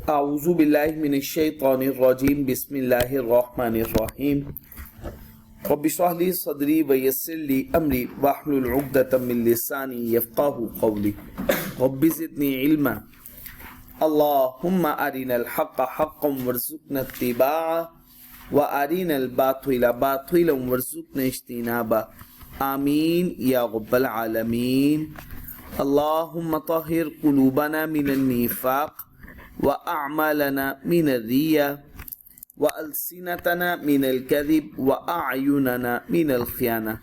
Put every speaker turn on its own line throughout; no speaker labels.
आऊज़ु बिल्लाहि मिनश शैतानिर रजीम बिस्मिल्लाहिर रहमानिर रहीम रब्बि इश्रह ली सदरी व यस्सिर ली अमरी वहलुल उक़दतम मिन लिसानी यफ़क़हू क़ौली रब्बि ज़िदनी इल्मा अल्लाहुम्मा अरिनल हक़्क़ हक़्क़न वरज़ुक़ना इत्तिबाअह व अरिनल बातिला बातिलन वरज़ुक़ना इज्तिनाबा आमीन या रब्बल आलमीन। अल्लाहुम्मा तहिर क़ुलूबना मिनन निफ़ाक़ व अअमालना मिनर रिया व अलसिनतना मिनल कज़िब व अअयुनना मिनल ख़ियाना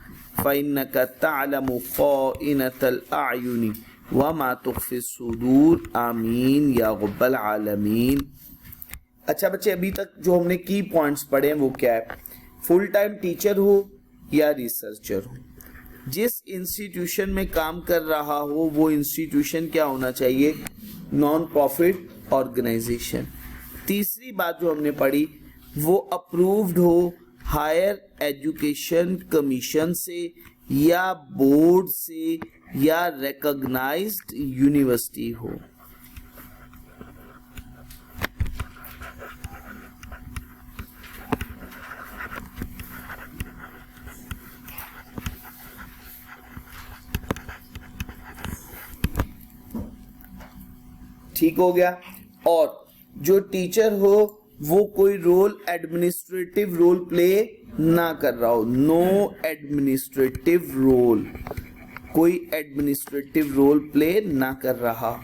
फ़इन्नका तअलमु ख़ाइनतल अअयुनि व मा तुख़फ़ी सुदूर आमीन या रब्बल आलमीन। अच्छा बच्चे, अभी तक जो हमने की पॉइंट्स पढ़े हैं वो क्या है? फुल टाइम टीचर हो या रिसर्चर हो, जिस इंस्टीट्यूशन में काम कर रहा हो वो इंस्टीट्यूशन क्या होना चाहिए? Non profit organisation. तीसरी बात जो हमने पढ़ी वो अप्रूव्ड हो हायर एजुकेशन कमीशन से या बोर्ड से या रिकॉग्नाइज्ड यूनिवर्सिटी हो। ठीक हो गया। और जो टीचर हो वो कोई रोल एडमिनिस्ट्रेटिव रोल प्ले ना कर रहा हो, नो एडमिनिस्ट्रेटिव रोल, कोई एडमिनिस्ट्रेटिव रोल प्ले ना कर रहा हो।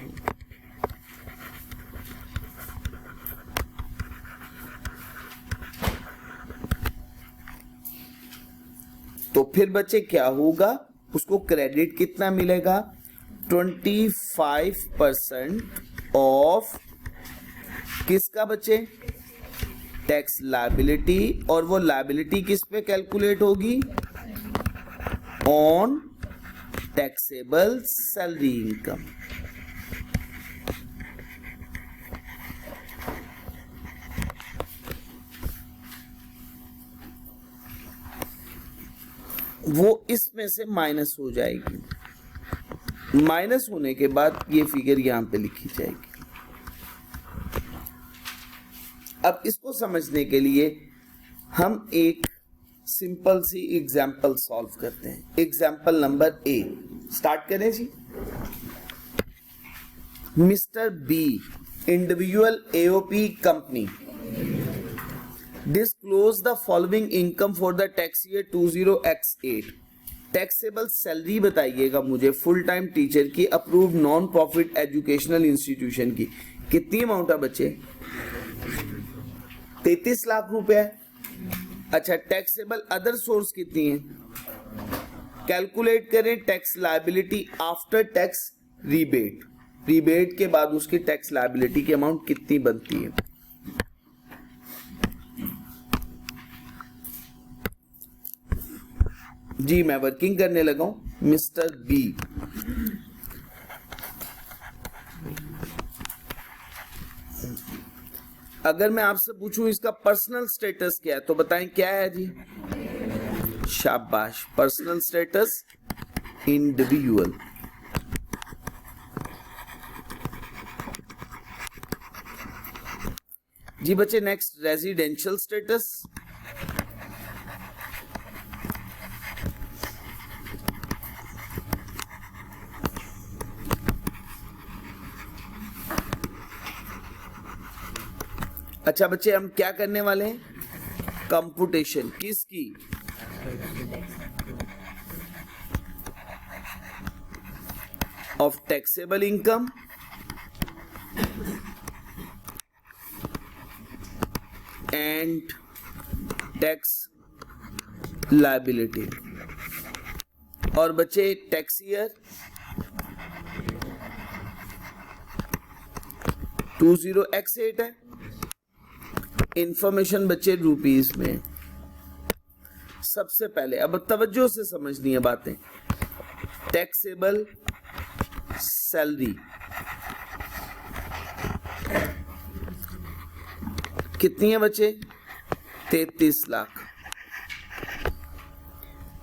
तो फिर बच्चे क्या होगा? उसको क्रेडिट कितना मिलेगा? 25% ऑफ किसका बच्चे? Tax liability. और वो लायबिलिटी किस पे कैलकुलेट होगी? On taxable salary income. वो इसमें से माइनस हो जाएगी। माइनस होने के बाद ये फिगर यहां पे लिखी जाएगी। अब इसको समझने के लिए हम एक सिंपल सी एग्जाम्पल सॉल्व करते हैं। एग्जाम्पल नंबर ए स्टार्ट करें जी। Mister B individual AOP company disclose the following income for the tax year 20x8। Taxable salary बताइएगा मुझे फुल टाइम टीचर की approved non profit educational institution की। कितनी amount है बच्चे? 33 लाख रुपए है। अच्छा, टैक्सेबल अदर सोर्स कितनी है? कैलकुलेट करें tax liability after tax rebate. Rebate के बाद उसकी टैक्स लायबिलिटी की अमाउंट कितनी बनती है? जी मैं वर्किंग करने लगा हूं। मिस्टर बी अगर मैं आपसे पूछूं इसका पर्सनल स्टेटस क्या है तो बताएं क्या है जी? शाबाश, पर्सनल स्टेटस इंडिविजुअल। जी बच्चे नेक्स्ट रेजिडेंशियल स्टेटस। अच्छा बच्चे, हम क्या करने वाले हैं? कंप्यूटेशन किसकी? Of taxable income and tax liability. और बच्चे टैक्स ईयर 20x8 है। इंफॉर्मेशन बच्चे रुपीस में। सबसे पहले अब तवज्जो से समझनी है बातें। टैक्सेबल सैलरी कितनी है बच्चे? 33 lakh.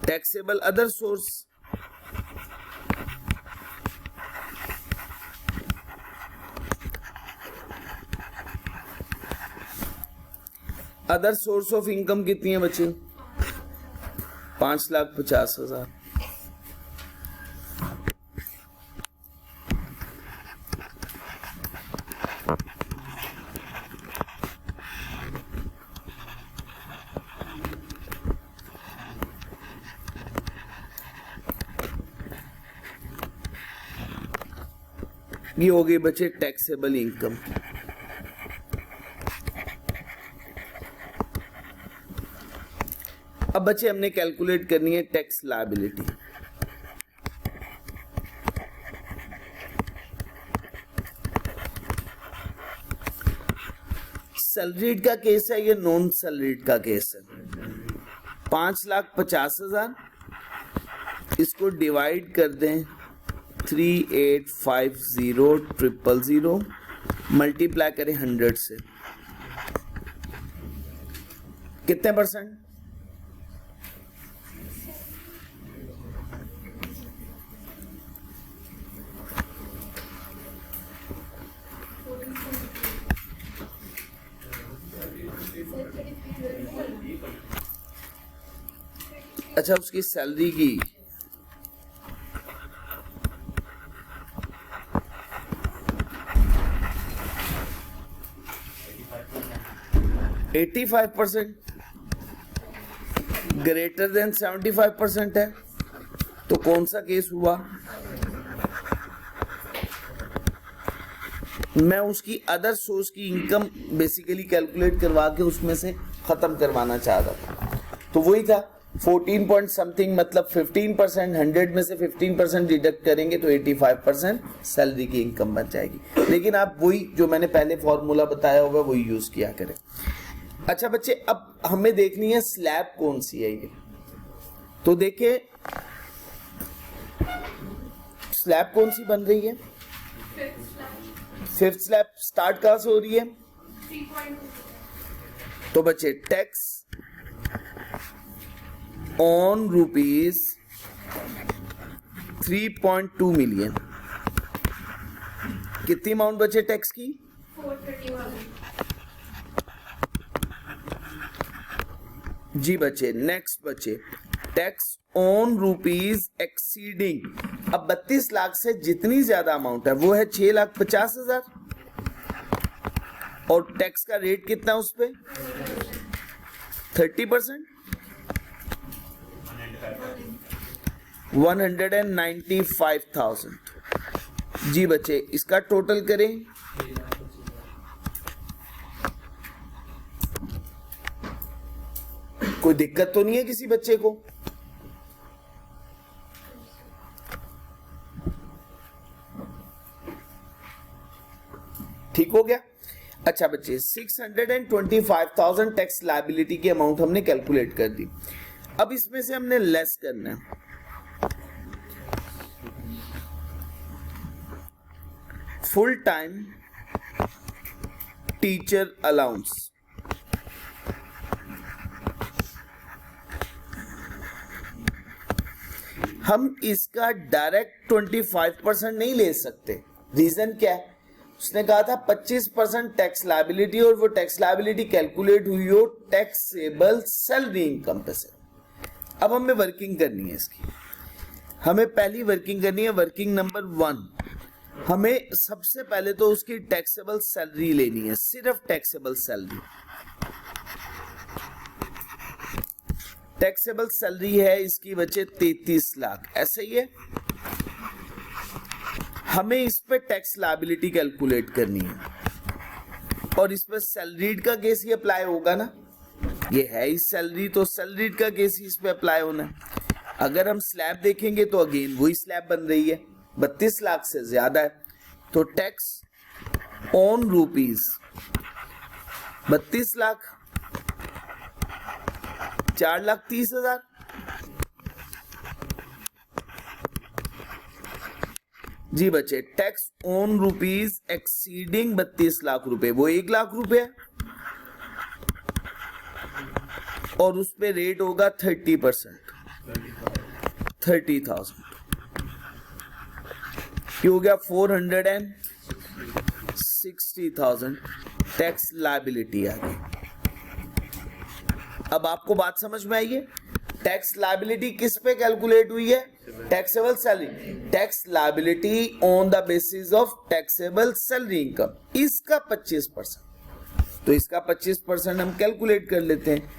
Taxable other source other source of income कितनी है बच्चे? 5,50,000। ये हो गई बच्चे टैक्सेबल इनकम। अब बच्चे हमने कैलकुलेट करनी है टैक्स लायबिलिटी। सैलरीड का केस है, ये नॉन सैलरीड का केस है। 5,50,000 इसको डिवाइड कर दें 3850,000 मल्टीप्लाई करें 100 से, कितने परसेंट? अच्छा, उसकी सैलरी की 85% ग्रेटर देन 75% है, तो कौन सा केस हुआ? मैं उसकी अदर सोर्स की इनकम बेसिकली कैलकुलेट करवा के उसमें से खत्म करवाना चाहता था, तो वही था 14 पॉइंट समथिंग, मतलब 15%। 100 में से 15% डिडक्ट करेंगे तो 85% सैलरी की इनकम बन जाएगी। लेकिन आप वही जो मैंने पहले फॉर्मूला बताया होगा वही यूज किया करें। अच्छा बच्चे, अब हमें देखनी है स्लैब कौन सी है ये। तो देखिए स्लैब कौन सी बन रही है? फिफ्थ स्लैब स्टार्ट कहां से हो रही है? तो बच्चे टैक्स ऑन रुपीज 3.2 मिलियन। कितनी अमाउंट बचे टैक्स की?
431।
जी बच्चे, नेक्स्ट बच्चे टैक्स ऑन रुपीज एक्सीडिंग। अब 32 लाख से जितनी ज्यादा अमाउंट है वो है 6,50,000 और टैक्स का रेट कितना उस पे? 30%, 195,000। जी बच्चे, इसका टोटल करें। कोई दिक्कत तो नहीं है किसी बच्चे को? ठीक हो गया। अच्छा बच्चे, 625,000 टैक्स लायबिलिटी की अमाउंट हमने कैलकुलेट कर दी। अब इसमें से हमने लेस करना है। फुल टाइम टीचर अलाउंस, हम इसका डायरेक्ट 25% नहीं ले सकते। रीजन क्या है? उसने कहा था 25% टैक्स लायबिलिटी, और वो टैक्स लायबिलिटी कैलकुलेट हुई हो टैक्सेबल सैलरी इनकम पे से। अब हमें वर्किंग करनी है इसकी। हमें पहली वर्किंग करनी है, वर्किंग नंबर 1। हमें सबसे पहले तो उसकी टैक्सेबल सैलरी लेनी है, सिर्फ टैक्सेबल सैलरी। टैक्सेबल सैलरी है इसकी बच्चे 33 लाख, ऐसे ही है। हमें इस पे टैक्स लायबिलिटी कैलकुलेट करनी है और इस पे सैलरीड का केस ही अप्लाई होगा ना। ये है इस सैलरी, तो सैलरीड का केस ही इस पे अप्लाई होना है। अगर हम स्लैब देखेंगे तो अगेन वही स्लैब बन रही है, 32 लाख से ज्यादा है, तो टैक्स ऑन रुपीज 32 लाख 4,30,000। जी बच्चे, tax on rupees exceeding 32 lakh रुपए, वो 1 लाख रुपए और उस पे रेट होगा 30%, 30,000। ये हो गया 460,000 टैक्स लायबिलिटी आ गई। अब आपको बात समझ में आई है? टैक्स लायबिलिटी किस पे कैलकुलेट हुई है? Taxable salary. Tax liability on the basis of taxable salary income, इसका 25%। तो इसका 25% हम कैलकुलेट कर लेते हैं।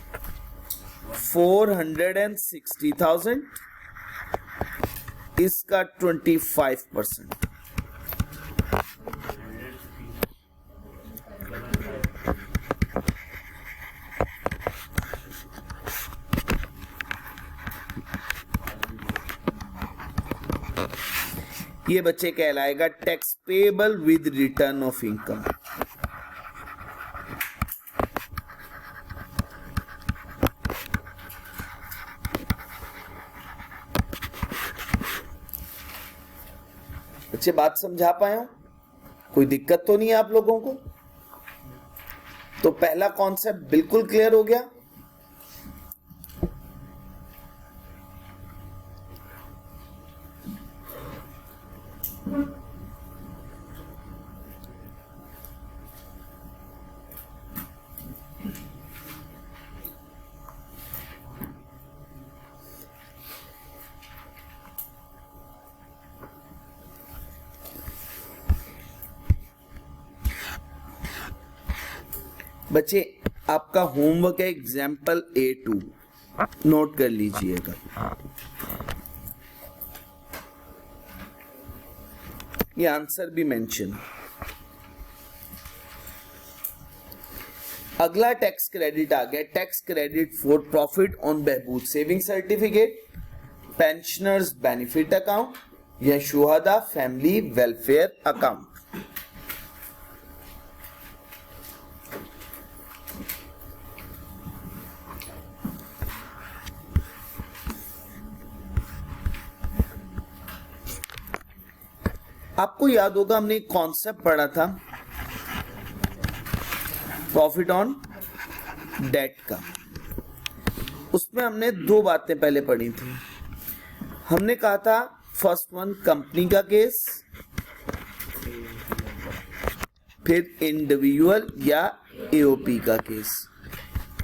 460,000, इसका 25%। ये बच्चे कहलाएगा tax payable with return of income. बच्चे बात समझा पाए हो? कोई दिक्कत तो नहीं है आप लोगों को? तो पहला कॉन्सेप्ट बिल्कुल क्लियर हो गया। बच्चे आपका होमवर्क है एग्जाम्पल A2, नोट कर लीजिएगा। ये आंसर भी मेंशन। अगला टैक्स क्रेडिट आ गया, tax credit for profit on Behbood saving certificate, pensioners benefit account या शुहदा फैमिली वेलफेयर अकाउंट। आपको याद होगा हमने एक कॉन्सेप्ट पढ़ा था प्रॉफिट ऑन डेट का। उसमें हमने दो बातें पहले पढ़ी थी। हमने कहा था फर्स्ट वन कंपनी का केस, फिर इंडिविजुअल या एओपी का केस।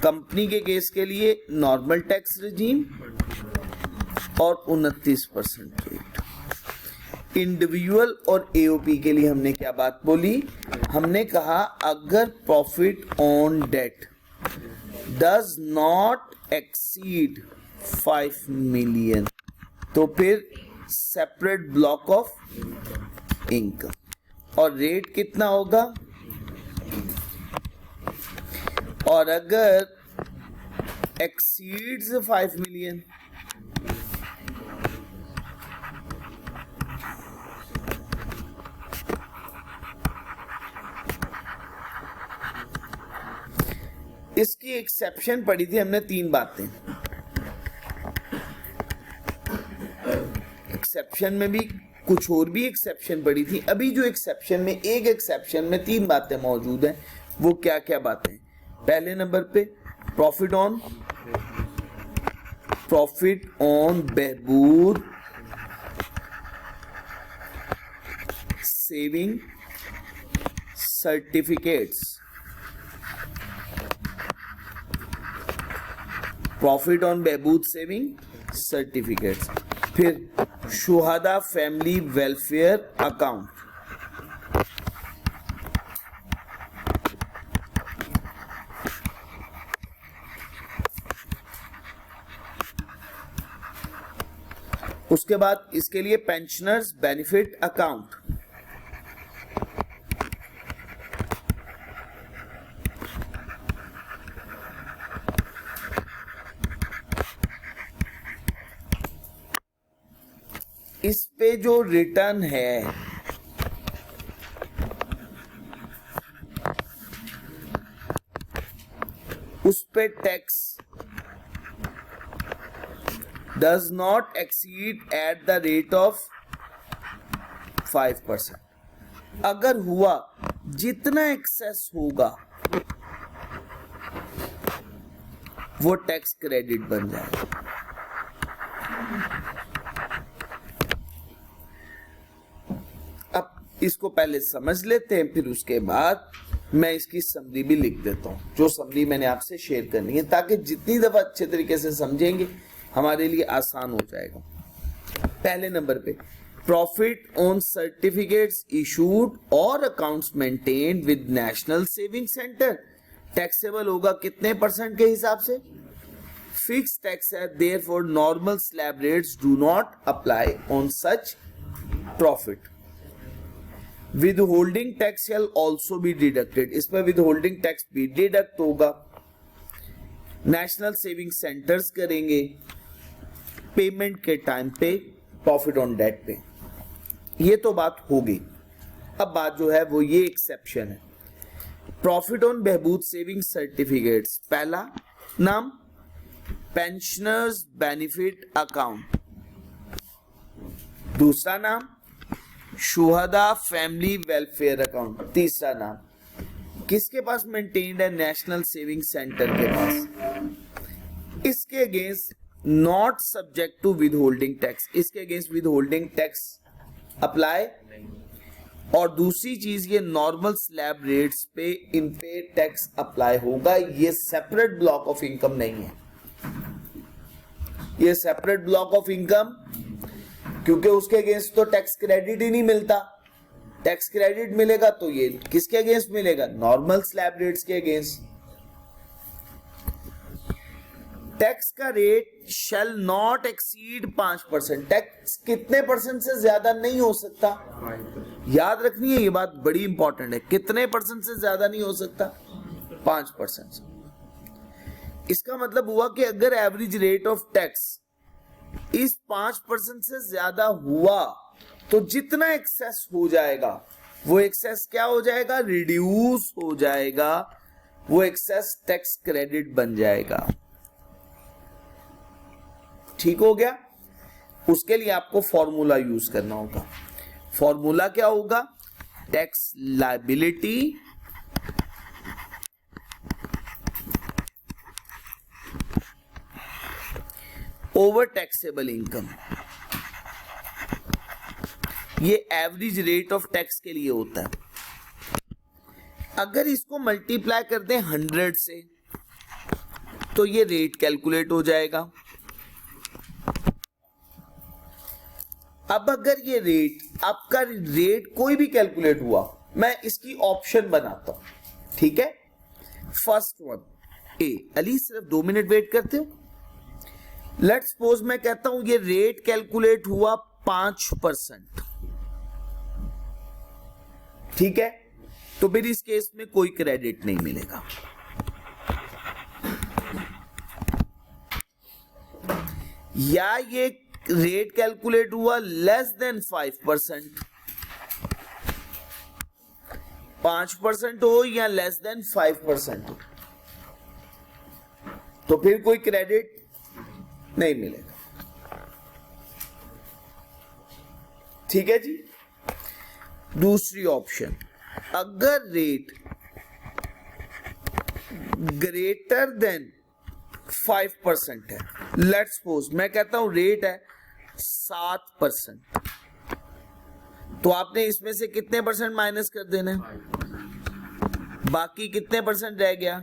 कंपनी के केस के लिए नॉर्मल टैक्स रेजीम और 29% रेट। इंडिविजुअल और एओपी के लिए हमने क्या बात बोली? हमने कहा अगर profit on date does not exceed 5 million तो फिर सेपरेट ब्लॉक ऑफ इनकम और रेट कितना होगा। और अगर एक्सीड्स 5 मिलियन इसकी एक्सेप्शन पढ़ी थी हमने, 3 बातें। एक्सेप्शन में भी कुछ और भी एक्सेप्शन पढ़ी थी। अभी जो एक्सेप्शन में, एक एक्सेप्शन में 3 बातें मौजूद हैं। वो क्या क्या बातें? पहले नंबर पे profit on Behbood saving certificates, profit on Behbood saving certificates, फिर शुहदा फैमिली वेलफेयर अकाउंट। उसके बाद इसके लिए पेंशनर्स बेनिफिट अकाउंट। इस पे जो रिटर्न है उस पे tax does not exceed at the rate of 5%। अगर हुआ, जितना एक्सेस होगा वो टैक्स क्रेडिट बन जाएगा। अब इसको पहले समझ लेते हैं, फिर उसके बाद मैं इसकी समरी भी लिख देता हूं, जो समरी मैंने आपसे शेयर करनी है, ताकि जितनी दफा अच्छे तरीके से समझेंगे हमारे लिए आसान हो जाएगा। पहले नंबर पे, प्रॉफिट ऑन सर्टिफिकेट्स इशूड और accounts maintained with national saving centre taxable होगा कितने परसेंट के हिसाब से? फिक्स टैक्स है, therefore normal slab rates do not apply on such profit. With holding tax shall also be deducted, इसमें with holding tax भी deduct होगा। National saving centres करेंगे पेमेंट के टाइम पे प्रॉफिट ऑन डेट पे। ये तो बात हो गई। अब बात जो है वो ये एक्सेप्शन है, profit on Behbood saving certificates. पहला नाम पेंशनर्स बेनिफिट अकाउंट, दूसरा नाम शुहदा फैमिली वेलफेयर अकाउंट, तीसरा नाम किसके पास मेंटेन्ड है? नेशनल सेविंग सेंटर के पास। इसके against not subject to with holding tax, इसके against with holding tax apply. और दूसरी चीज, ये नॉर्मल स्लैब रेट्स पे इन पे टैक्स अप्लाई होगा। ये सेपरेट ब्लॉक ऑफ इनकम नहीं है, ये सेपरेट ब्लॉक ऑफ इनकम, क्योंकि उसके अगेंस्ट तो टैक्स क्रेडिट ही नहीं मिलता। टैक्स क्रेडिट मिलेगा तो ये किसके अगेंस्ट मिलेगा? नॉर्मल स्लैब रेट्स के अगेंस्ट। टैक्स का rate shall not exceed 5%। Tax कितने परसेंट से ज्यादा नहीं हो सकता? याद रखनी है, ये बात बड़ी इंपॉर्टेंट है। कितने परसेंट से ज्यादा नहीं हो सकता? 5%। इसका मतलब हुआ कि अगर एवरेज रेट ऑफ टैक्स इस 5% से ज्यादा हुआ तो जितना एक्सेस हो जाएगा वो एक्सेस क्या हो जाएगा? रिड्यूस हो जाएगा, वो एक्सेस टैक्स क्रेडिट बन जाएगा। ठीक हो गया? उसके लिए आपको फॉर्मूला यूज करना होगा। फॉर्मूला क्या होगा? Tax liability over taxable income. ये एवरेज रेट ऑफ टैक्स के लिए होता है। अगर इसको मल्टीप्लाई कर दें 100 से तो ये रेट कैलकुलेट हो जाएगा। अब अगर ये रेट, आपका रेट कोई भी कैलकुलेट हुआ, मैं इसकी ऑप्शन बनाता हूं, ठीक है? फर्स्ट वन ए। अली सिर्फ 2 मिनट वेट करते हो। लेट्स सपोज मैं कहता हूं ये रेट कैलकुलेट हुआ 5%, ठीक है? तो फिर इस केस में कोई क्रेडिट नहीं मिलेगा। या ये रेट कैलकुलेट हुआ लेस देन 5%, 5% हो या लेस देन 5% हो, तो फिर कोई क्रेडिट नहीं मिलेगा। ठीक है जी? दूसरी ऑप्शन, अगर रेट ग्रेटर देन 5% है, लेट्स सपोज मैं कहता हूं रेट है 7%, तो आपने इसमें से कितने परसेंट माइनस कर देना है? बाकी कितने परसेंट रह गया?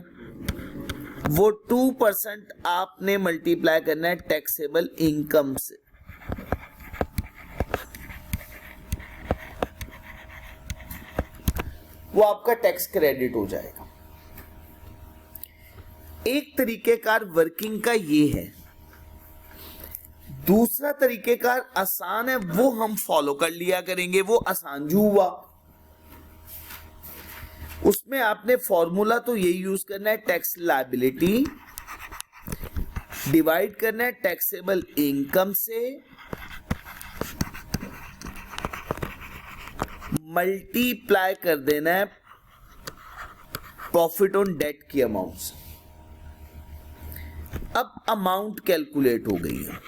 वो 2% आपने मल्टीप्लाई करना है टैक्सेबल इनकम से। वो आपका टैक्स क्रेडिट हो जाएगा। एक तरीकेकार वर्किंग का ये है। दूसरा तरीकेकार आसान है, वो हम फॉलो कर लिया करेंगे। वो आसान जो हुआ, उसमें आपने फॉर्मूला तो यही यूज करना है, टैक्स लायबिलिटी डिवाइड करना है टैक्सेबल इनकम से, मल्टीप्लाई कर देना है प्रॉफिट ऑन डेट की अमाउंट से। अब अमाउंट कैलकुलेट हो गई है।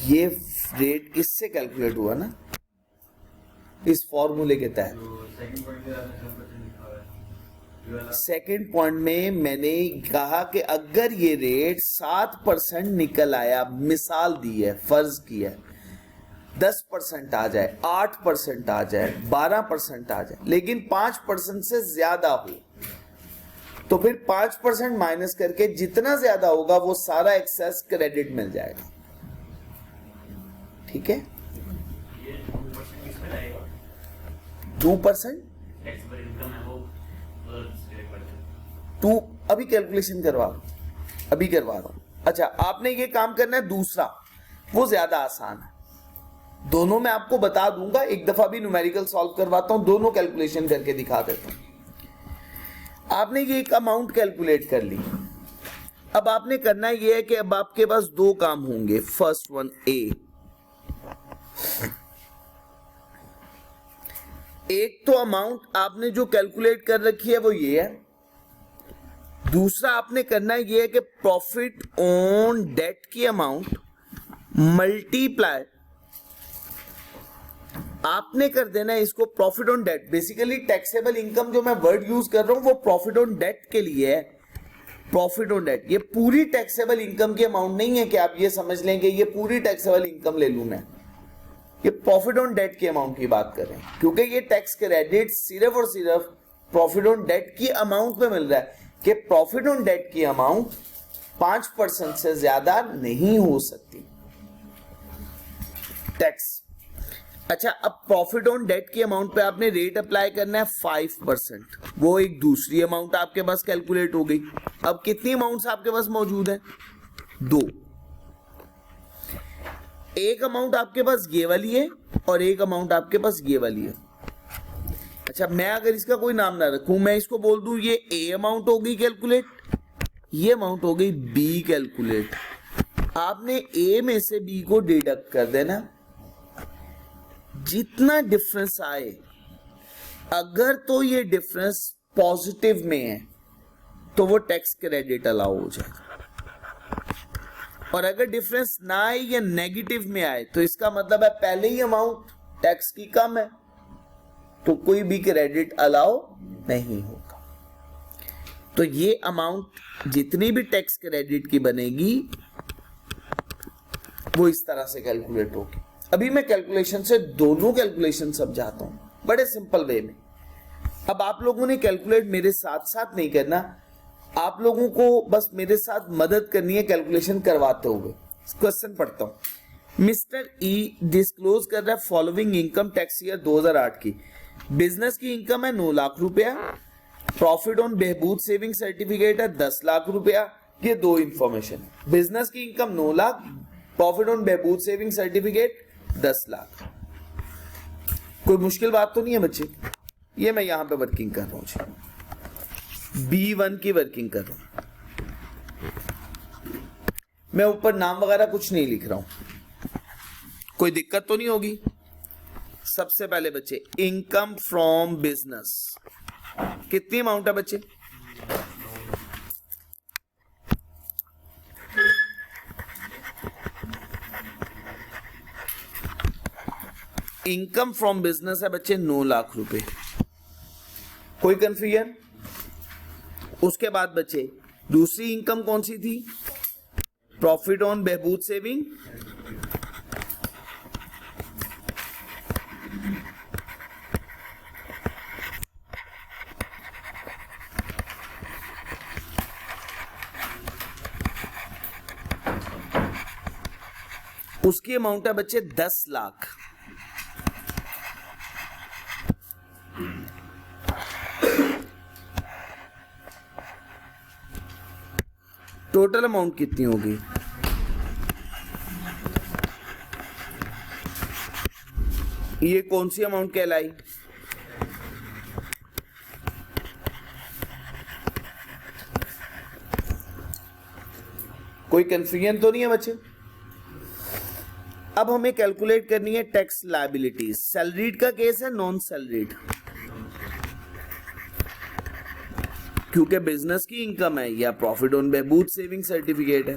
ये रेट इससे कैलकुलेट हुआ ना, इस फॉर्मूले के तहत। सेकेंड पॉइंट में मैंने कहा कि अगर ये रेट 7% निकल आया, मिसाल दी है, फर्ज किया, 10% आ जाए, 8% आ जाए, 12% आ जाए, लेकिन 5% से ज्यादा हो, तो फिर 5% माइनस करके जितना ज्यादा होगा वो सारा एक्सेस क्रेडिट मिल जाएगा। ठीक है, 2% टू अभी कैलकुलेशन करवा रहा हूं। अच्छा, आपने ये काम करना है, दूसरा वो ज्यादा आसान है। दोनों मैं आपको बता दूंगा, एक दफा भी न्यूमेरिकल सॉल्व करवाता हूं, दोनों कैलकुलेशन करके दिखा देता हूं। आपने ये एक अमाउंट कैलकुलेट कर ली। अब आपने करना ये है कि अब आपके पास दो काम होंगे। फर्स्ट वन, एक तो अमाउंट आपने जो कैलकुलेट कर रखी है वो ये है। दूसरा आपने करना ये है कि प्रॉफिट ऑन डेट की अमाउंट मल्टीप्लाई, आपने कर देना है इसको profit on debt. Basically taxable income जो मैं वर्ड यूज कर रहा हूं वो प्रॉफिट ऑन डेट के लिए है। प्रॉफिट ऑन डेट, ये पूरी टैक्सेबल इनकम की अमाउंट नहीं है कि आप ये समझ लेंगे ये पूरी टैक्सेबल इनकम ले लूं मैं। ये प्रॉफिट ऑन डेट की अमाउंट की बात कर रहे हैं, क्योंकि ये टैक्स क्रेडिट सिर्फ और सिर्फ प्रॉफिट ऑन डेट की अमाउंट पे मिल रहा है कि प्रॉफिट ऑन डेट की अमाउंट 5% से ज्यादा नहीं हो सकती टैक्स। अच्छा, अब प्रॉफिट ऑन डेट की अमाउंट पे आपने रेट अप्लाई करना है 5%। वो एक दूसरी अमाउंट आपके पास कैलकुलेट हो गई। अब कितनी अमाउंट्स आपके पास मौजूद है? दो। एक अमाउंट आपके पास ये वाली है और एक अमाउंट आपके पास ये वाली है। अच्छा, मैं अगर इसका कोई नाम ना रखूं, मैं इसको बोल दूं ये ए अमाउंट हो गई कैलकुलेट, ये अमाउंट हो गई बी कैलकुलेट। आपने ए में से बी को डिडक्ट कर देना। जितना डिफरेंस आए, अगर तो ये डिफरेंस पॉजिटिव में है तो वो टैक्स क्रेडिट अलाउ हो जाएगा, और अगर डिफरेंस ना आए या नेगेटिव में आए तो इसका मतलब है पहले ही अमाउंट टैक्स की कम है, तो कोई भी क्रेडिट अलाउ नहीं होगा। तो ये अमाउंट जितनी भी टैक्स क्रेडिट की बनेगी वो इस तरह से कैलकुलेट होगी। अभी मैं कैलकुलेशन से दोनों कैलकुलेशन समझाता हूं बड़े सिंपल वे में। अब आप लोगों ने कैलकुलेट मेरे साथ साथ नहीं करना, आप लोगों को बस मेरे साथ मदद करनी है कैलकुलेशन करवाते हुए। क्वेश्चन पढ़ता हूं। मिस्टर ई डिस्क्लोज कर रहा है फॉलोइंग इनकम टैक्स ईयर 2008 की। बिजनेस की इनकम है 9 लाख रुपया, profit on Behbood saving certificate है 10 लाख रुपया। ये दो इंफॉर्मेशन है। बिजनेस की income 9 lakh, profit on Behbood saving certificate 10 lakh. कोई मुश्किल बात तो नहीं है बच्चे? ये मैं यहां पे वर्किंग कर रहा हूं, B1 की वर्किंग कर रहा हूं। मैं ऊपर नाम वगैरह कुछ नहीं लिख रहा हूं, कोई दिक्कत तो नहीं होगी। सबसे पहले बच्चे इनकम फ्रॉम बिजनेस कितनी अमाउंट है बच्चे? इनकम फ्रॉम बिजनेस है बच्चे 9 लाख रुपए। कोई कंफ्यूजन? उसके बाद बच्चे दूसरी इनकम कौन सी थी? प्रॉफिट ऑन बहबूद सेविंग, उसकी अमाउंट है बच्चे 10 लाख। टोटल अमाउंट कितनी होगी? ये कौन सी अमाउंट कहलाई? कोई कंफ्यूजन तो नहीं है बच्चे? अब हमें कैलकुलेट करनी है टैक्स लायबिलिटीज। सैलरीड का केस है, नॉन सैलरीड, क्योंकि बिजनेस की इनकम है या profit on Behbood saving certificate है।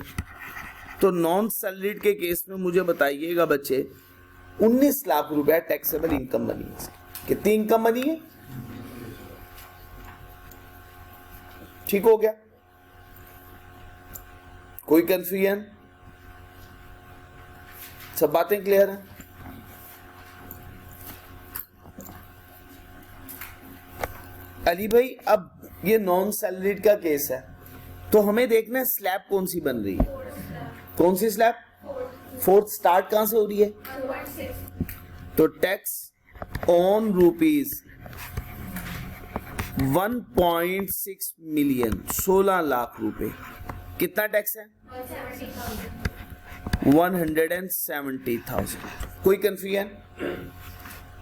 तो नॉन सैलरीड के केस में मुझे बताइएगा बच्चे 19 लाख रुपया टैक्सेबल इनकम बनी है। कितनी इनकम बनी है? ठीक हो गया? कोई कंफ्यूजन? सब बातें क्लियर हैं? अली भाई, अब ये नॉन सैलरीड का केस है, तो हमें देखना है स्लैब कौन सी बन रही है। कौन सी स्लैब? फोर्थ। स्टार्ट कहां से हो रही है? तो tax on rupees 1.6 million, 16 lakh रुपए। कितना टैक्स है? 170,000। कोई कंफ्यूजन?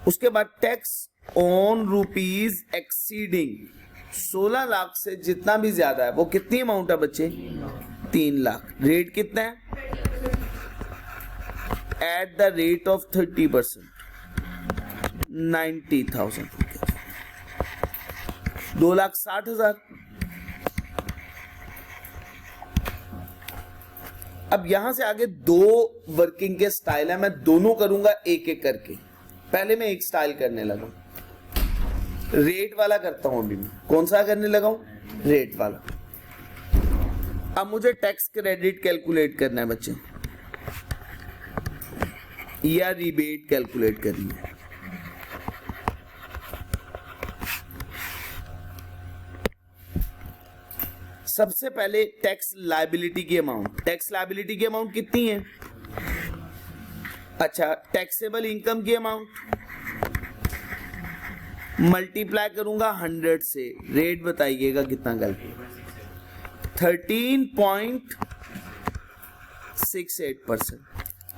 उसके बाद tax on rupees exceeding 16 lakh से जितना भी ज्यादा है, वो कितनी अमाउंट है बच्चे? 3 लाख। रेट कितना है? At the rate of 30%, 90,000। 2,60,000। अब यहां से आगे दो वर्किंग के स्टाइल है, मैं दोनों करूंगा एक एक करके। पहले मैं एक स्टाइल करने लगा, रेट वाला करता हूं अभी मैं। कौन सा करने लगा हूं? रेट वाला। अब मुझे टैक्स क्रेडिट कैलकुलेट करना है बच्चे, या रिबेट कैलकुलेट करनी है। सबसे पहले टैक्स लायबिलिटी की अमाउंट। टैक्स लायबिलिटी की अमाउंट कितनी है? अच्छा, टैक्सेबल इनकम की अमाउंट मल्टीप्लाई करूंगा 100 से। रेट बताइएगा कितना गलत? 13.68%।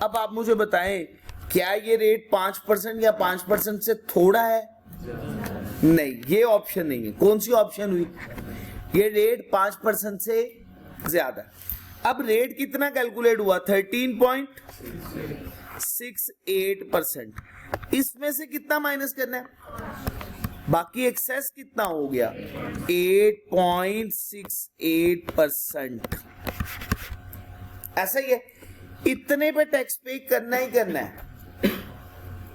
अब आप मुझे बताएं, क्या ये रेट 5% या 5% से थोड़ा है? नहीं, ये ऑप्शन नहीं है। कौन सी ऑप्शन हुई? ये रेट 5% से ज्यादा। अब रेट कितना कैलकुलेट हुआ? 13.68%। इसमें से कितना माइनस करना है? बाकी एक्सेस कितना हो गया? 8.68%। ऐसा ही है, इतने पे टैक्स पे करना ही करना है।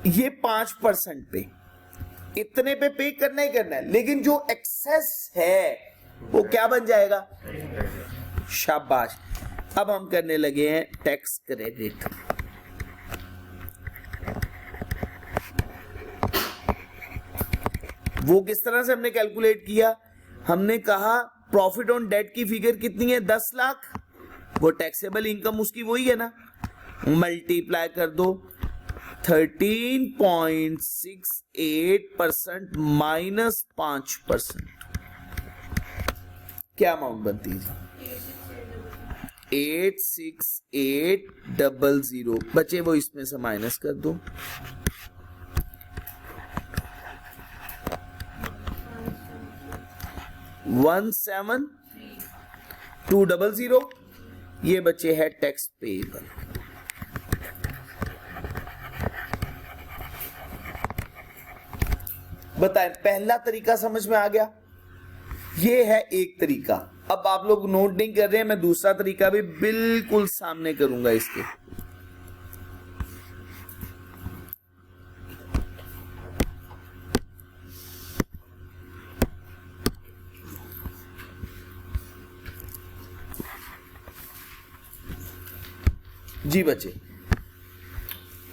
ये 5% पे, इतने पे करना ही करना है। लेकिन जो एक्सेस है वो क्या बन जाएगा? शाबाश। अब हम करने लगे हैं टैक्स क्रेडिट। वो किस तरह से हमने कैलकुलेट किया? हमने कहा प्रॉफिट ऑन डेट की फिगर कितनी है? 10 लाख। वो टैक्सेबल इनकम उसकी वही है ना, मल्टीप्लाई कर दो 13.68% माइनस 5%। क्या अमाउंट बनती है? 86800। बचे वो इसमें से माइनस कर दो। $17,200। ये बचे है टैक्स पेएबल। बताएं, पहला तरीका समझ में आ गया? ये है एक तरीका। अब आप लोग नोट नहीं कर रहे हैं, मैं दूसरा तरीका भी बिल्कुल सामने करूंगा इसके। जी बच्चे,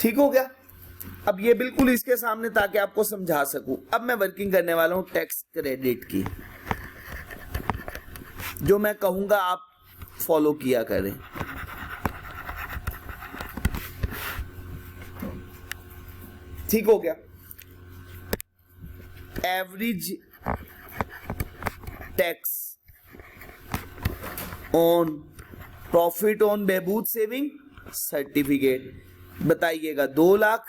ठीक हो गया? अब ये बिल्कुल इसके सामने, ताकि आपको समझा सकूं। अब मैं वर्किंग करने वाला हूं टैक्स क्रेडिट की। जो मैं कहूंगा आप फॉलो किया करें। ठीक हो गया? Average tax on profit on Behbood saving certificate बताइएगा। 2 लाख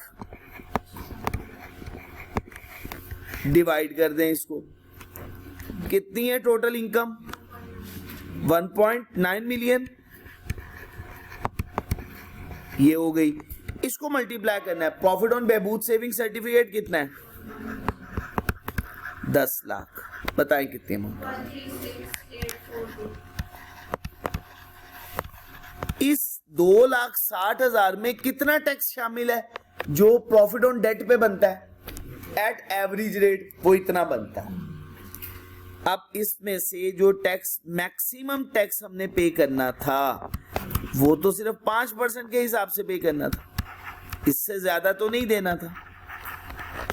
डिवाइड कर दें इसको, कितनी है टोटल इनकम? 1.9 मिलियन। ये हो गई। इसको मल्टीप्लाई करना है। Profit on Behbood saving certificate कितना है? 10 लाख। बताएं कितनी अमाउंट? इस 2,60,000 में कितना टैक्स शामिल है जो प्रॉफिट ऑन डेट पे बनता है? एट एवरेज रेट वो इतना बनता है। अब इसमें से जो टैक्स, मैक्सिमम टैक्स हमने पे करना था वो तो सिर्फ 5% के हिसाब से पे करना था, इससे ज्यादा तो नहीं देना था,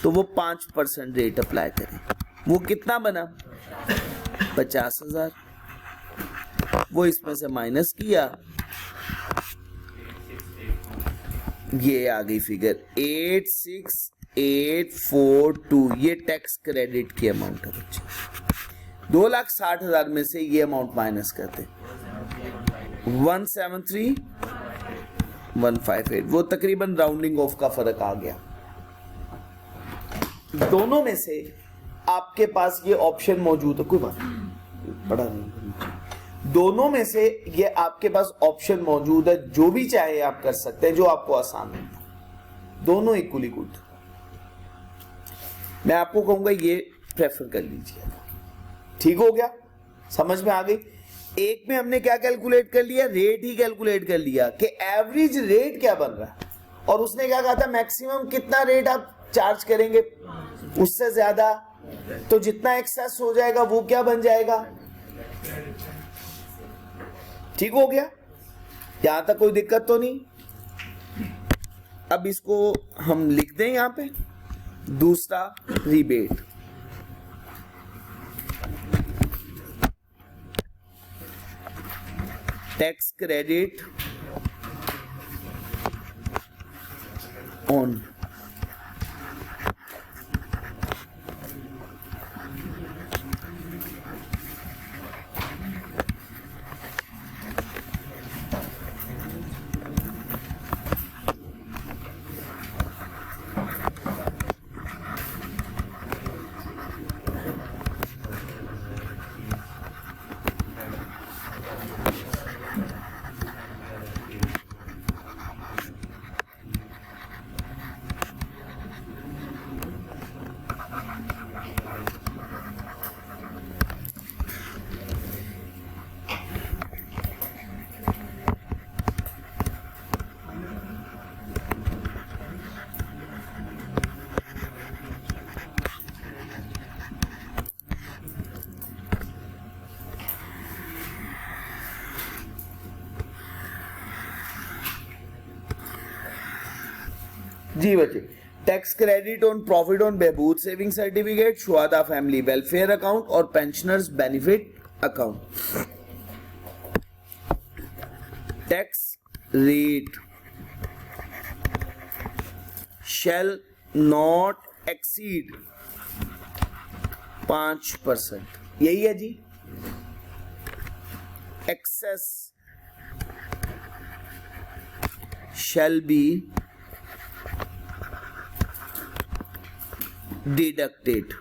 तो वो 5% रेट अप्लाई करें। वो कितना बना? 50,000। वो इसमें से माइनस किया, ये आ गई फिगर 86,842। ये टैक्स क्रेडिट की अमाउंट है बच्चे। 2,60,000 में से ये अमाउंट माइनस करते 173,158। वो तकरीबन राउंडिंग ऑफ का फर्क आ गया। दोनों में से आपके पास ये ऑप्शन मौजूद है, कोई बात नहीं, बड़ा नहीं, दोनों में से ये आपके पास ऑप्शन मौजूद है, जो भी चाहे आप कर सकते हैं, जो आपको आसान है, दोनों इक्वली गुड। मैं आपको कहूंगा ये प्रेफर कर लीजिए। ठीक हो गया, समझ में आ गई? एक में हमने क्या कैलकुलेट कर लिया? रेट ही कैलकुलेट कर लिया कि एवरेज रेट क्या बन रहा है, और उसने क्या कहा था? मैक्सिमम कितना रेट आप चार्ज करेंगे, उससे ज्यादा तो जितना एक्सेस हो जाएगा वो क्या बन जाएगा। ठीक हो गया, यहां तक कोई दिक्कत तो नहीं। अब इसको हम लिख दें यहां पे, दूसरा रिबेट। टैक्स क्रेडिट ऑन जी बच्चे, tax credit on profit on Behbood saving certificate, Shuhada family welfare account और pensioners benefit account. Tax rate shall not exceed 5%, यही है जी। Excess shall be deducted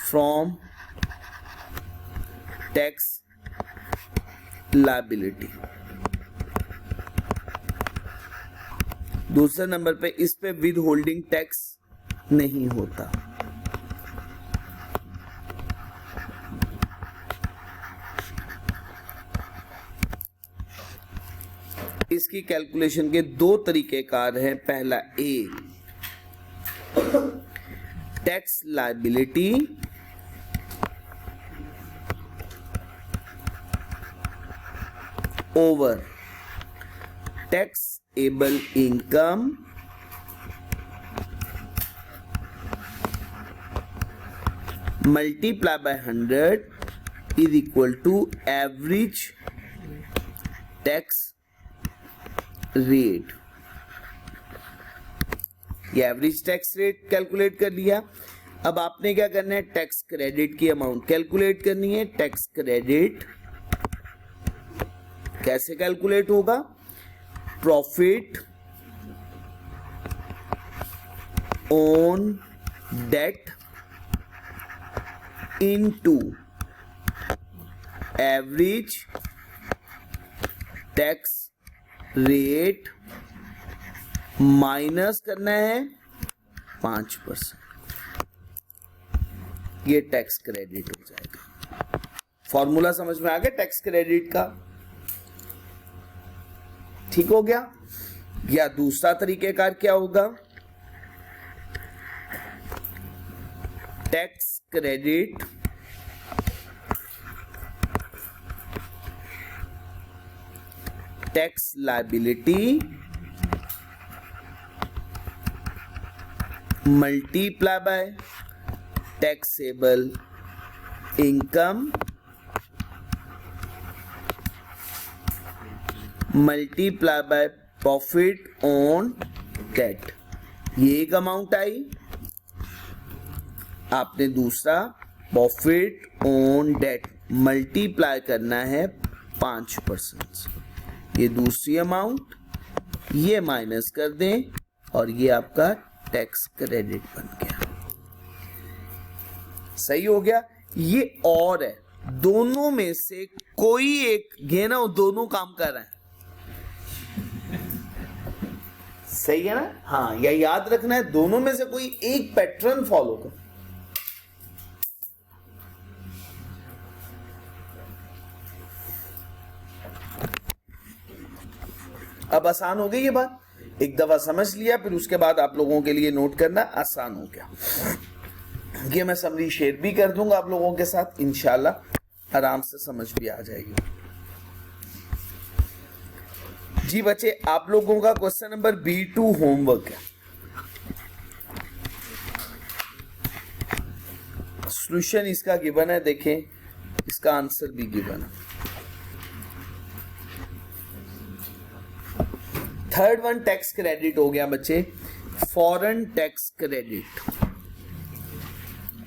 from tax liability। दूसरे नंबर पे इस पे विद होल्डिंग टैक्स नहीं होता। इसकी कैलकुलेशन के दो तरीकेकार हैं। पहला A, tax liability over taxable income multiply by 100 is equal to average tax rate. ये एवरेज टैक्स रेट कैलकुलेट कर लिया। अब आपने क्या करना है? टैक्स क्रेडिट की अमाउंट कैलकुलेट करनी है। टैक्स क्रेडिट कैसे कैलकुलेट होगा? Profit on debt into average tax rate minus करना है 5%। ये टैक्स क्रेडिट हो जाएगा। फॉर्मूला समझ में आ गया टैक्स क्रेडिट का? ठीक हो गया। या दूसरा तरीकेकार क्या होगा? Tax credit tax liability multiply by taxable income multiply by profit on debt. ये एक अमाउंट आई। आपने दूसरा प्रॉफिट ऑन डेट मल्टीप्लाई करना है 5%। ये दूसरी अमाउंट, ये माइनस कर दें और ये आपका टैक्स क्रेडिट बन गया। सही हो गया। ये और है, दोनों में से कोई एक घेना, दोनों काम कर रहे हैं। सही है ना? हाँ, यह याद रखना है, दोनों में से कोई एक पैटर्न फॉलो कर। अब आसान हो गई ये बात, एक दफा समझ लिया, फिर उसके बाद आप लोगों के लिए नोट करना आसान हो गया। ये मैं समरी शेयर भी कर दूंगा आप लोगों के साथ, इंशाल्लाह आराम से समझ भी आ जाएगी। जी बच्चे, आप लोगों का क्वेश्चन नंबर B2 होमवर्क है। सॉल्यूशन इसका गिवन है, देखें इसका आंसर भी गिवन है। थर्ड वन टैक्स क्रेडिट हो गया बच्चे, फॉरेन टैक्स क्रेडिट।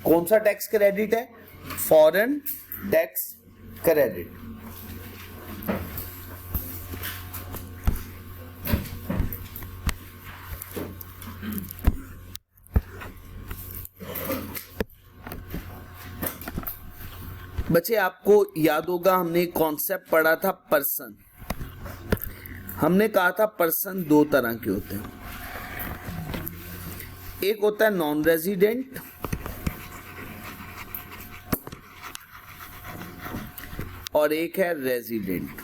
कौन सा टैक्स क्रेडिट है? Foreign tax credit. बच्चे आपको याद होगा, हमने कॉन्सेप्ट पढ़ा था पर्सन। हमने कहा था पर्सन दो तरह के होते हैं, एक होता है नॉन रेजिडेंट और एक है रेजिडेंट।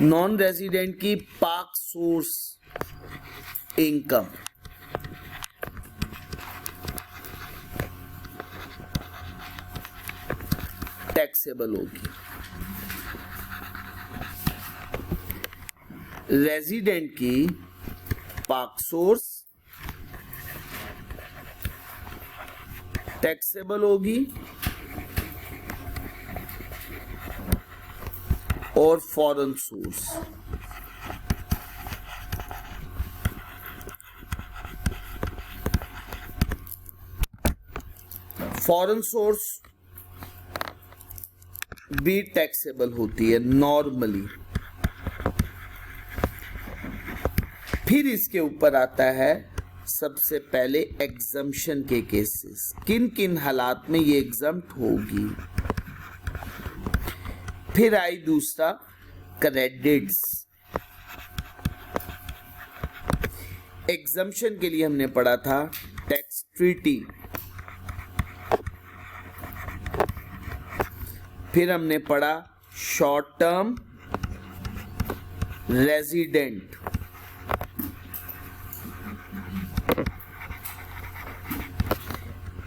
नॉन रेजिडेंट की पाक सोर्स इनकम टैक्सेबल होगी, रेजिडेंट की पाक सोर्स टैक्सेबल होगी और फॉरेन सोर्स भी टैक्सेबल होती है नॉर्मली। फिर इसके ऊपर आता है सबसे पहले एग्जम्पशन के केसेस, किन किन हालात में ये एग्जम्प्ट होगी। फिर आई दूसरा क्रेडिट्स। एग्जम्पशन के लिए हमने पढ़ा था टैक्स ट्रीटी, फिर हमने पढ़ा शॉर्ट टर्म रेजिडेंट,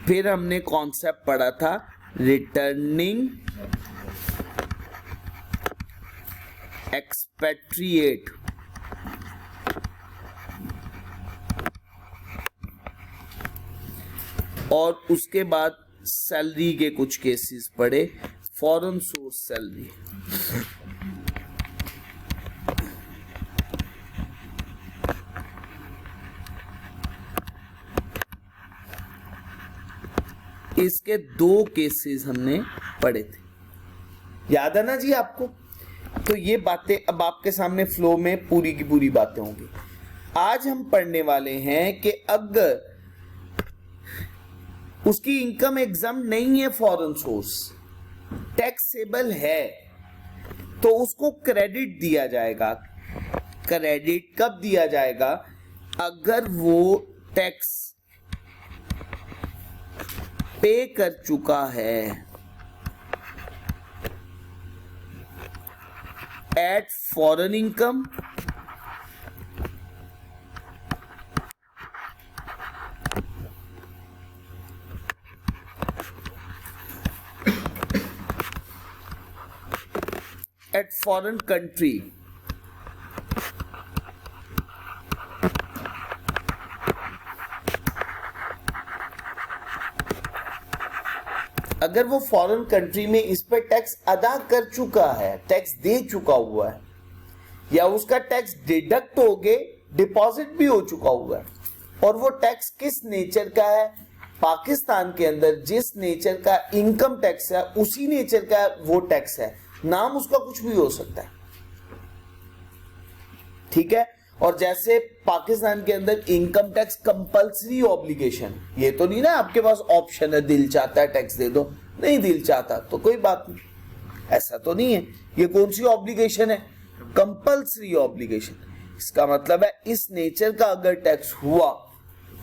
फिर हमने कॉन्सेप्ट पढ़ा था रिटर्निंग एक्सपेट्रिएट, और उसके बाद सैलरी के कुछ केसेस पढ़े, फॉरेन सोर्स सैलरी। इसके दो केसेस हमने पढ़े थे, याद है ना जी आपको? तो ये बातें अब आपके सामने फ्लो में पूरी की पूरी बातें होंगी। आज हम पढ़ने वाले हैं कि अगर उसकी इनकम एग्जाम नहीं है, फॉरेन सोर्स टैक्सेबल है, तो उसको क्रेडिट दिया जाएगा। क्रेडिट कब दिया जाएगा? अगर वो टैक्स पे कर चुका है at foreign income at foreign country अगर वो फॉरेन कंट्री में इस पे टैक्स अदा कर चुका है, टैक्स दे चुका हुआ है, या उसका टैक्स डिडक्ट हो गए, डिपॉजिट भी हो चुका हुआ है, और वो टैक्स किस नेचर का है, पाकिस्तान के अंदर जिस नेचर का इनकम टैक्स है उसी नेचर का वो टैक्स है, नाम उसका कुछ भी हो सकता है, ठीक है। और जैसे पाकिस्तान के अंदर इनकम टैक्स कंपल्सरी ऑब्लिगेशन, ये तो नहीं ना आपके पास ऑप्शन है, दिल चाहता है टैक्स दे दो, नहीं दिल चाहता तो कोई बात नहीं, ऐसा तो नहीं है। ये कौन सी ऑब्लिगेशन है, कंपल्सरी ऑब्लिगेशन। इसका मतलब है इस नेचर का अगर टैक्स हुआ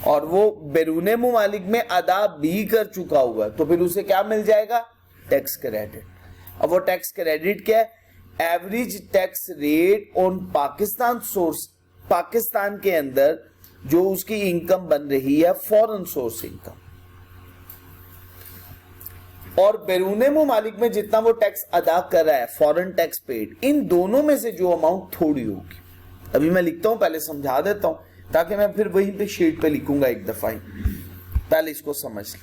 और वो बैरूने मुमालिक में अदा भी कर चुका हुआ है तो फिर उसे क्या मिल जाएगा, टैक्स क्रेडिट। अब वो टैक्स क्रेडिट क्या है, average tax rate on Pakistan source, Pakistan के अंदर जो उसकी इनकम बन रही है फॉरेन सोर्स इनकम, और बैरूने मुमालिक में जितना वो टैक्स अदा कर रहा है फॉरेन टैक्स पेड, इन दोनों में से जो अमाउंट थोड़ी होगी। अभी मैं लिखता हूं, पहले समझा देता हूं ताकि मैं फिर वहीं पे शीट पे लिखूंगा एक दफा ही, पहले इसको समझ लें।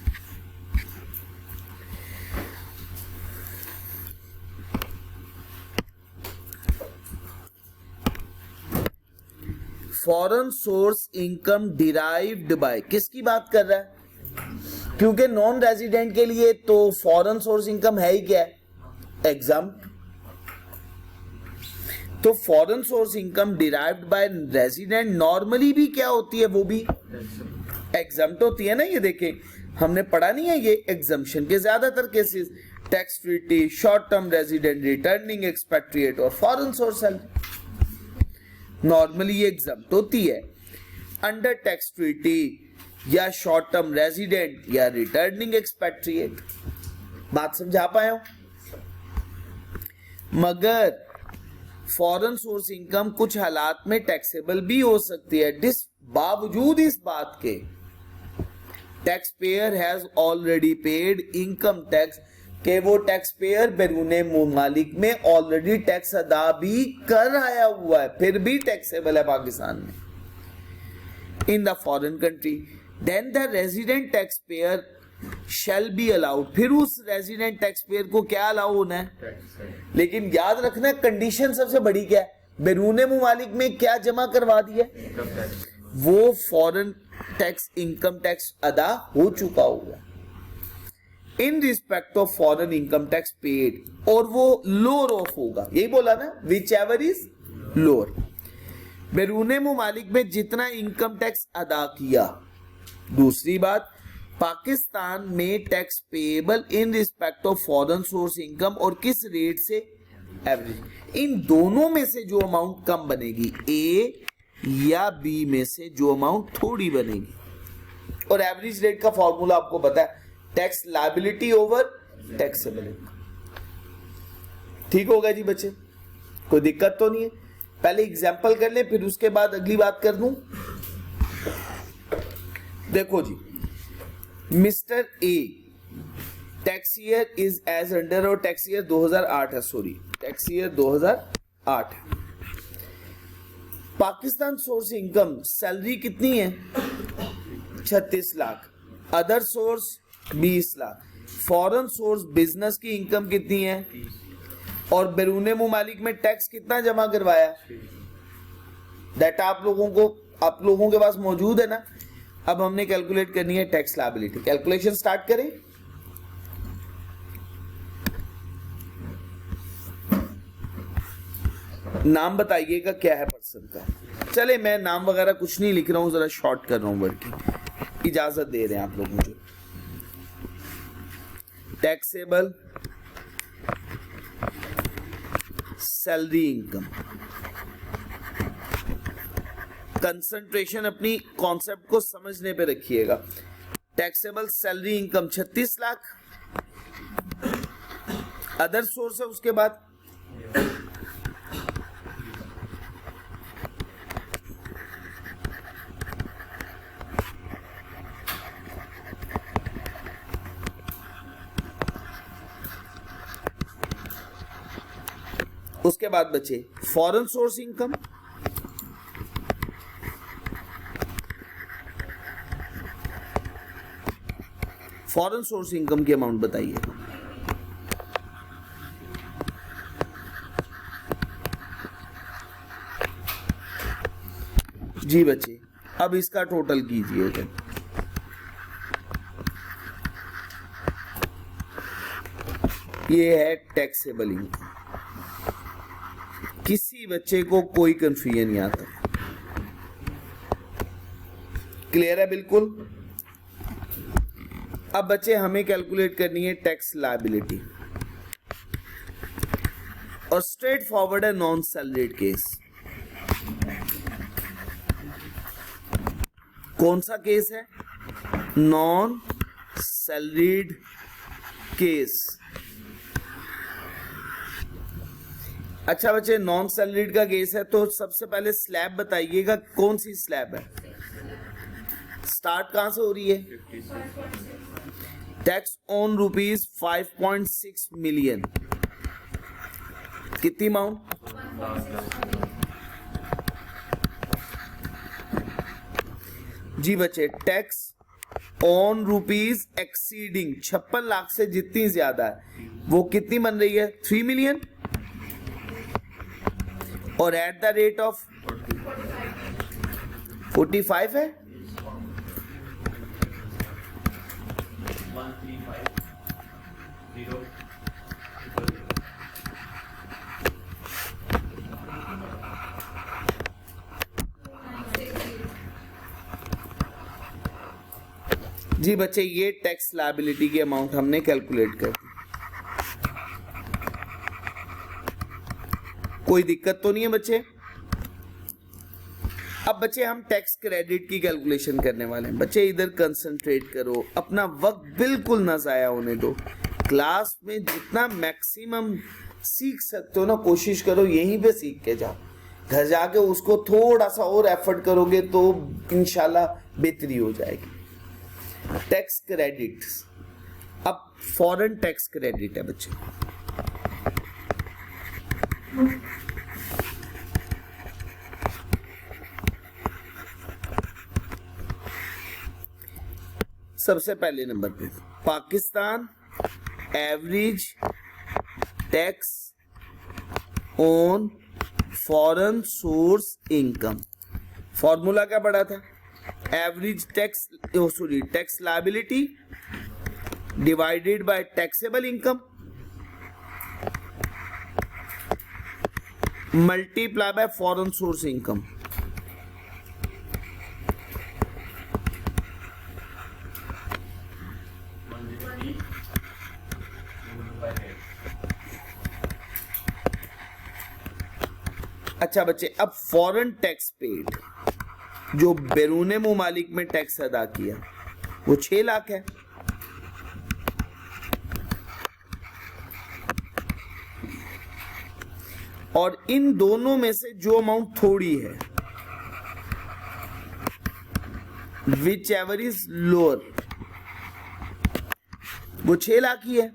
Foreign source income derived bye, किसकी बात कर रहा है, क्योंकि नॉन रेजिडेंट के लिए तो फॉरेन सोर्स इनकम है ही क्या है, एग्जम्प्ट। तो foreign source income derived bye resident normally भी क्या होती है, वो भी एग्जम्प्ट होती है ना। ये देखें हमने पढ़ा नहीं है ये एग्जम्पशन के ज्यादातर cases, tax treaty, short term resident, returning expatriate और फॉरेन सोर्स नॉर्मली ये एग्जम्प्ट होती है। अंडर टैक्स ट्रीटी या शॉर्ट टर्म रेजिडेंट या रिटर्निंग एक्सपेट्रिएट, बात समझा पाए हो। मगर फॉरेन सोर्स इनकम कुछ हालात में टैक्सेबल भी हो सकती है, बावजूद इस बात के tax payer has already paid income tax, कि वो टैक्स पेयर बैरूने मुमालिक में ऑलरेडी टैक्स अदा भी कर आया हुआ है, फिर भी टैक्सेबल है पाकिस्तान में in the foreign country, then the resident tax payer shall be allowed, फिर उस रेजिडेंट टैक्स पेयर को क्या अलाउ होना है, लेकिन याद रखना कंडीशन सबसे बड़ी क्या है, बैरूने मुमालिक में क्या जमा करवा दिया, वो फॉरेन टैक्स इनकम टैक्स अदा हो चुका हुआ in respect of foreign income tax paid, और वो लोअर ऑफ होगा, यही बोला ना, विच एवर इज लोअर। बैरूने मुमालिक में जितना इनकम टैक्स अदा किया, दूसरी बात पाकिस्तान में tax payable in respect of foreign source income, और किस रेट से, एवरेज। इन दोनों में से जो अमाउंट कम बनेगी, ए या बी में से जो अमाउंट थोड़ी बनेगी, और एवरेज रेट का फॉर्मूला आपको पता है, tax liability over taxable income. ठीक होगा जी बच्चे, कोई दिक्कत तो नहीं है। पहले एग्जांपल कर ले, फिर उसके बाद अगली बात कर दूं। देखो जी, mister A tax year is as under, और टैक्स ईयर 2008 है, sorry tax year 2008। Pakistan source income salary कितनी है, 36 lakh, other source 20 lakh, foreign source business की इनकम कितनी है, और बैरूने मुमालिक में टैक्स कितना जमा करवाया, डाटा आप लोगों के पास मौजूद है ना। अब हमने कैलकुलेट करनी है टैक्स लायबिलिटी। कैलकुलेशन स्टार्ट करें। नाम बताइएगा क्या है पर्सन का। चले मैं नाम वगैरह कुछ नहीं लिख रहा हूं, जरा शॉर्ट कर रहा हूं वर्ड की, इजाजत दे रहे हैं आप लोग मुझे। टैक्सेबल सैलरी इनकम, कंसंट्रेशन अपनी कॉन्सेप्ट को समझने पे रखिएगा। Taxable salary income 36 lakh, other source है उसके बाद उसके बाद बचे foreign source income, foreign source income की अमाउंट बताइए। जी बच्चे, अब इसका टोटल कीजिएगा। ये है टैक्सेबल इनकम। किसी बच्चे को कोई कंफ्यूजन नहीं आता, क्लियर है बिल्कुल। अब बच्चे हमें कैलकुलेट करनी है टैक्स लायबिलिटी, और स्ट्रेट फॉरवर्ड है नॉन सैलरीड केस। कौन सा केस है? Non salaried case. अच्छा बच्चे, नॉन सैलरीड का केस है तो सबसे पहले स्लैब बताइएगा, कौन सी स्लैब है? स्टार्ट कहां से हो रही है? Tax on rupees 5.6 million. कितनी अमाउंट? जी बच्चे, tax on rupees exceeding 56 lakh से जितनी ज्यादा है वो कितनी बन रही है? 3 मिलियन। और एट द रेट ऑफ 45 है। जी बच्चे, ये टैक्स लायबिलिटी की अमाउंट हमने कैलकुलेट कर दी। कोई दिक्कत तो नहीं है बच्चे? अब बच्चे हम टैक्स क्रेडिट की कैलकुलेशन करने वाले हैं। बच्चे इधर कंसंट्रेट करो, अपना वक्त बिल्कुल ना जाया होने दो। क्लास में जितना मैक्सिमम सीख सकते हो ना, कोशिश करो यहीं पे सीख के जाओ। घर जाके उसको थोड़ा सा और एफर्ट करोगे तो इंशाल्लाह बेहतरी हो जाएगी। टैक्स क्रेडिट, अब फॉरेन टैक्स क्रेडिट है बच्चे। सबसे पहले नंबर पे Pakistan average tax on foreign source income. Formula क्या पढ़ा था? Average tax tax liability divided by taxable income multiply bye foreign source income. अच्छा बच्चे, अब फॉरेन टैक्स पेड जो बैरून मुमालिक में टैक्स अदा किया वो 6 लाख है। और इन दोनों में से जो अमाउंट थोड़ी है, विच एवर इज लोअर, वो 6 लाख ही है।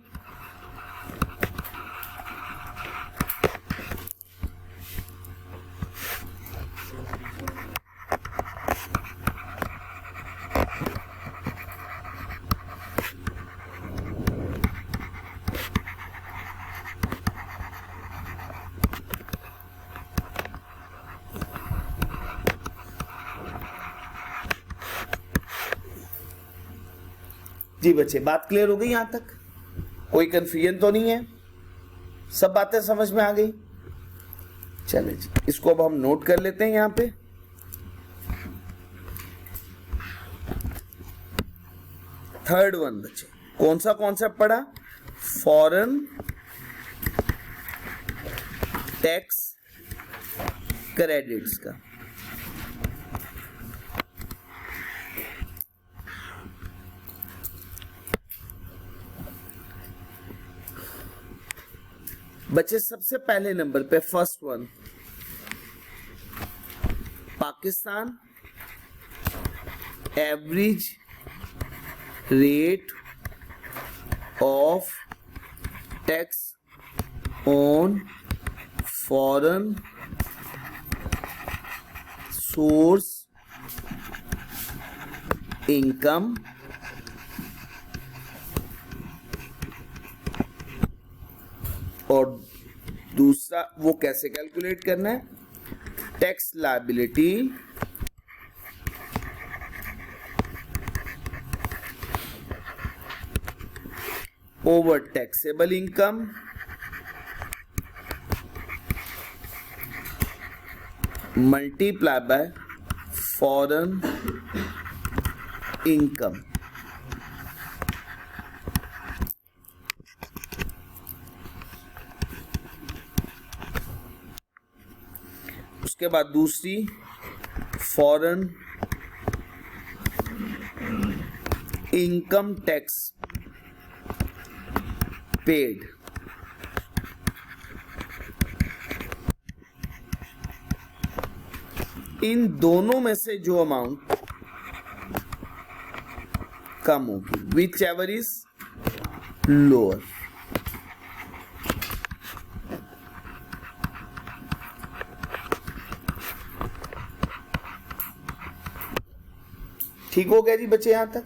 जी बच्चे, बात क्लियर हो गई? यहां तक कोई कंफ्यूजन तो नहीं है? सब बातें समझ में आ गई? चले जी, इसको अब हम नोट कर लेते हैं यहां पे। थर्ड वन बच्चे, कौन सा कॉन्सेप्ट पढ़ा? फॉरेन टैक्स क्रेडिट्स का। बच्चे सबसे पहले नंबर पे first one, Pakistan average rate of tax on foreign source income और दूसरा वो कैसे कैलकुलेट करना है, tax liability over taxable income multiply bye foreign income. उसके बाद दूसरी फॉरेन इनकम टैक्स पेड। इन दोनों में से जो अमाउंट कम होगी, विच एवर इज लोअर। ठीक हो गया जी बच्चे यहां तक?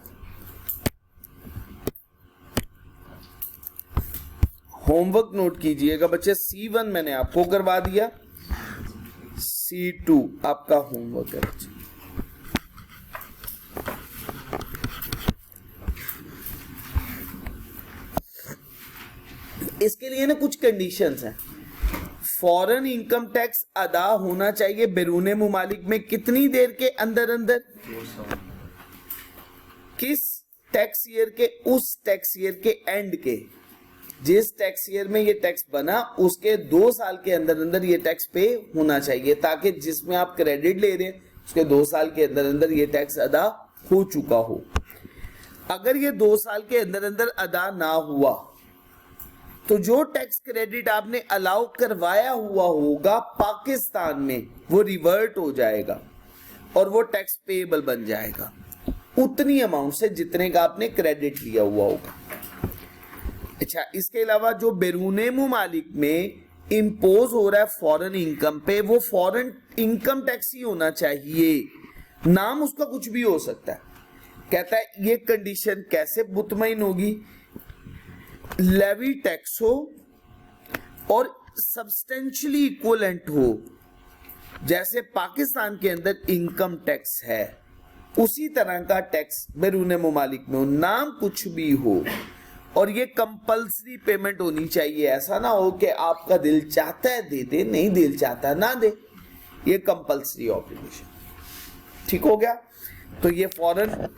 होमवर्क नोट कीजिएगा बच्चे। C1 मैंने आपको करवा दिया, C2 आपका होमवर्क है बच्चे। इसके लिए ना कुछ कंडीशंस हैं। फॉरेन इनकम टैक्स अदा होना चाहिए बैरूने मुमालिक में कितनी देर के अंदर अंदर, किस टैक्स ईयर के, उस टैक्स ईयर के एंड के, जिस टैक्स ईयर में ये टैक्स बना उसके 2 साल के अंदर अंदर ये टैक्स पे होना चाहिए, ताकि जिसमें आप क्रेडिट ले रहे हैं उसके 2 साल के अंदर अंदर ये टैक्स अदा हो चुका हो। अगर ये 2 साल के अंदर अंदर अदा ना हुआ तो जो टैक्स क्रेडिट आपने अलाउ करवाया हुआ होगा पाकिस्तान में वो रिवर्ट हो जाएगा और वो टैक्स पेएबल बन जाएगा उतनी अमाउंट से जितने का आपने क्रेडिट लिया हुआ होगा। अच्छा, इसके अलावा जो बैरूने मुमालिक में इंपोज हो रहा है फॉरेन इनकम पे, वो फॉरेन इनकम टैक्स ही होना चाहिए, नाम उसका कुछ भी हो सकता है। कहता है ये कंडीशन कैसे मुतमईन होगी, लेवी टैक्स हो और सब्सटेंशियली इक्वलेंट हो। जैसे पाकिस्तान के अंदर इनकम टैक्स है उसी तरह का टैक्स बैरूने मुमालिक में हो, नाम कुछ भी हो, और ये कंपल्सरी पेमेंट होनी चाहिए। ऐसा ना हो कि आपका दिल चाहता है दे दे, नहीं दिल चाहता ना दे, ये कंपल्सरी ऑब्लिगेशन। ठीक हो गया? तो ये फॉरेन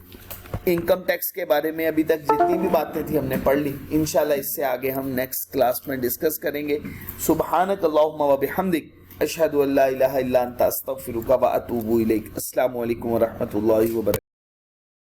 इनकम टैक्स के बारे में अभी तक जितनी भी बातें थी हमने पढ़ ली। इंशाल्लाह इससे आगे हम नेक्स्ट क्लास में डिस्कस करेंगे। सुब्हानक अल्लाहुम्मा व बिहम्दिक अशहदु अल्ला इलाहा इल्ला अंता अस्तगफिरुका व अतूबु इलैक। अस्सलामु अलैकुम व रहमतुल्लाहि व बरकातहू।